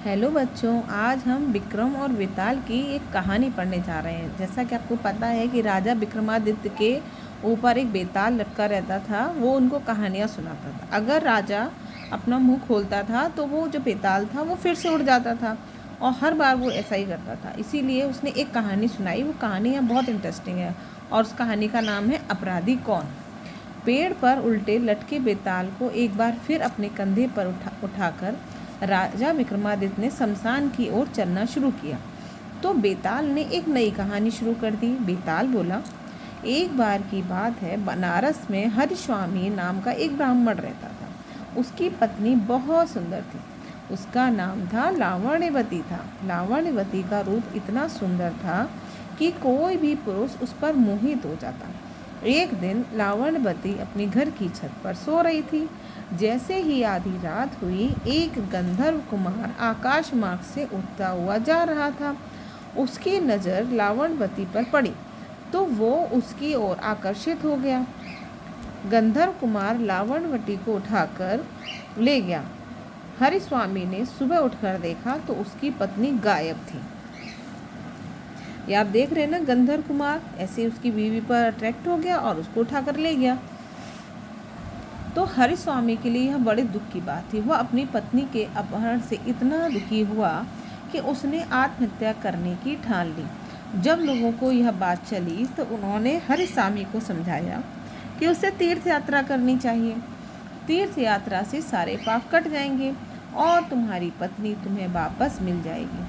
Hello बच्चों, आज हम विक्रम और बेताल की एक कहानी पढ़ने जा रहे हैं। जैसा कि आपको पता है कि राजा विक्रमादित्य के ऊपर एक बेताल लटका रहता था। वो उनको कहानियाँ सुनाता था। अगर राजा अपना मुंह खोलता था तो वो जो बेताल था वो फिर से उड़ जाता था, और हर बार वो ऐसा ही करता था। इसीलिए उसने एक कहानी सुनाई। वो कहानी बहुत इंटरेस्टिंग है और उस कहानी का नाम है अपराधी कौन। पेड़ पर उल्टे लटके बेताल को एक बार फिर अपने कंधे पर उठाकर राजा विक्रमादित्य ने शमशान की ओर चलना शुरू किया। तो बेताल ने एक नई कहानी शुरू कर दी। बेताल बोला, एक बार की बात है, बनारस में हरिस्वामी नाम का एक ब्राह्मण रहता था। उसकी पत्नी बहुत सुंदर थी। उसका नाम था लावण्यवती था। लावण्यवती का रूप इतना सुंदर था कि कोई भी पुरुष उस पर मोहित हो जाता। एक दिन लावण्यवती अपनी घर की छत पर सो रही थी। जैसे ही आधी रात हुई, एक गंधर्व कुमार आकाश मार्ग से उड़ता हुआ जा रहा था। उसकी नज़र लावण्यवती पर पड़ी तो वो उसकी ओर आकर्षित हो गया। गंधर्व कुमार लावण्यवती को उठाकर ले गया। हरिस्वामी ने सुबह उठकर देखा तो उसकी पत्नी गायब थी। ये आप देख रहे हैं ना, गंधर्व कुमार ऐसे उसकी बीवी पर अट्रैक्ट हो गया और उसको उठाकर ले गया। तो हरिस्वामी के लिए यह बड़े दुख की बात थी। वह अपनी पत्नी के अपहरण से इतना दुखी हुआ कि उसने आत्महत्या करने की ठान ली। जब लोगों को यह बात चली तो उन्होंने हरिस्वामी को समझाया कि उसे तीर्थ यात्रा करनी चाहिए। तीर्थ यात्रा से सारे पाप कट जाएंगे और तुम्हारी पत्नी तुम्हें वापस मिल जाएगी।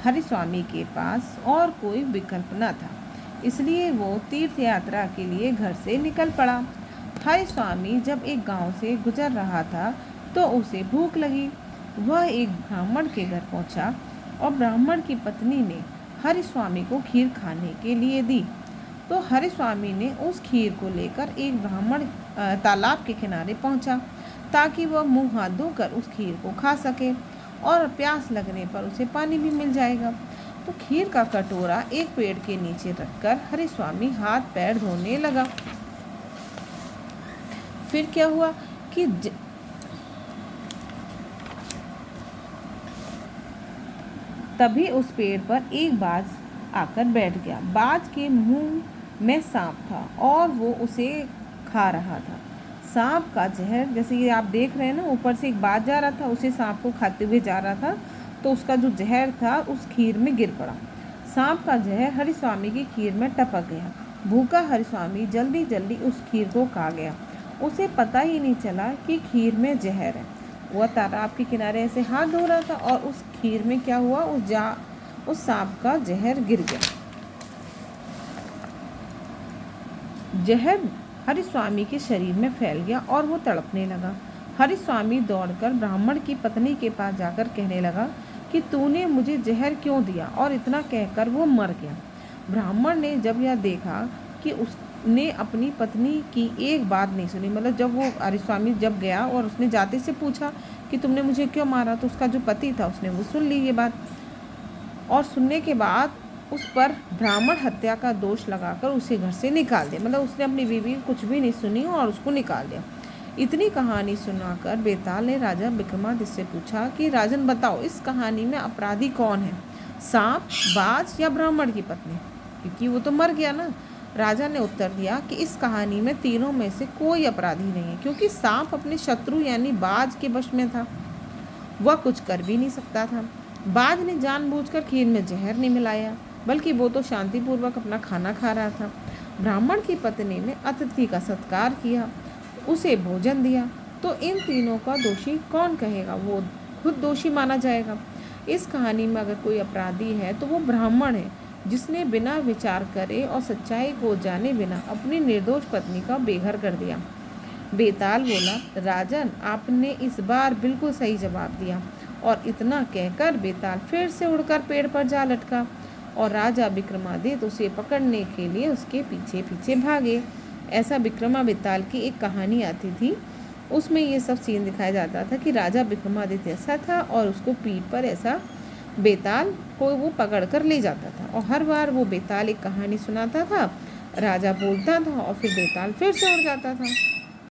हरिस्वामी के पास और कोई विकल्प न था, इसलिए वो तीर्थ यात्रा के लिए घर से निकल पड़ा। हरिस्वामी जब एक गांव से गुजर रहा था तो उसे भूख लगी। वह एक ब्राह्मण के घर पहुंचा और ब्राह्मण की पत्नी ने हरिस्वामी को खीर खाने के लिए दी। तो हरिस्वामी ने उस खीर को लेकर एक ब्राह्मण तालाब के किनारे पहुंचा ताकि वह मुंह हाथ धोकर उस खीर को खा सके और प्यास लगने पर उसे पानी भी मिल जाएगा। तो खीर का कटोरा एक पेड़ के नीचे रखकर हरिस्वामी हाथ पैर धोने लगा। फिर क्या हुआ कि तभी उस पेड़ पर एक बाज आकर बैठ गया। बाज के मुंह में सांप था और वो उसे खा रहा था। सांप का जहर, जैसे कि आप देख रहे हैं ना, ऊपर से एक बाज जा रहा था, उसे सांप को खाते हुए जा रहा था, तो उसका जो जहर था उस खीर में गिर पड़ा। सांप का जहर हरिस्वामी की खीर में टपक गया। भूखा हरिस्वामी जल्दी जल्दी उस खीर को खा गया। उसे पता ही नहीं चला कि खीर में जहर है। वह तालाब के किनारे ऐसे हाथ धो रहा था और उस खीर में क्या हुआ, उस सांप का जहर गिर गया। जहर हरिस्वामी के शरीर में फैल गया और वो तड़पने लगा। हरिस्वामी दौड़कर ब्राह्मण की पत्नी के पास जाकर कहने लगा कि तूने मुझे जहर क्यों दिया, और इतना कहकर वो मर गया। ब्राह्मण ने जब यह देखा कि उसने अपनी पत्नी की एक बात नहीं सुनी, मतलब जब वो हरिस्वामी जब गया और उसने जाते से पूछा कि तुमने मुझे क्यों मारा, तो उसका जो पति था उसने वो सुन ली ये बात, और सुनने के बाद उस पर ब्राह्मण हत्या का दोष लगाकर उसे घर से निकाल दिया। मतलब उसने अपनी बीवी कुछ भी नहीं सुनी और उसको निकाल दिया। इतनी कहानी सुनाकर बेताल ने राजा विक्रमादित्य से पूछा कि राजन बताओ, इस कहानी में अपराधी कौन है, सांप, बाज या ब्राह्मण की पत्नी, क्योंकि वो तो मर गया ना। राजा ने उत्तर दिया कि इस कहानी में तीनों में से कोई अपराधी नहीं है, क्योंकि सांप अपने शत्रु यानी बाज के वश में था, वह कुछ कर भी नहीं सकता था। बाज ने जानबूझकर खीर में जहर नहीं मिलाया, बल्कि वो तो शांतिपूर्वक अपना खाना खा रहा था। ब्राह्मण की पत्नी ने अतिथि का सत्कार किया, उसे भोजन दिया, तो इन तीनों का दोषी कौन कहेगा, वो खुद दोषी माना जाएगा। इस कहानी में अगर कोई अपराधी है तो वो ब्राह्मण है, जिसने बिना विचार करे और सच्चाई को जाने बिना अपनी निर्दोष पत्नी का बेघर कर दिया। बेताल बोला, राजन आपने इस बार बिल्कुल सही जवाब दिया। और इतना कहकर बेताल फिर से उड़कर पेड़ पर जा लटका और राजा विक्रमादित्य उसे पकड़ने के लिए उसके पीछे पीछे भागे। ऐसा विक्रमादित्य की एक कहानी आती थी, उसमें ये सब सीन दिखाया जाता था कि राजा विक्रमादित्य ऐसा था और उसको पीठ पर ऐसा बेताल को वो पकड़ कर ले जाता था, और हर बार वो बेताल एक कहानी सुनाता था, राजा बोलता था और फिर बेताल फिर से उड़ जाता था।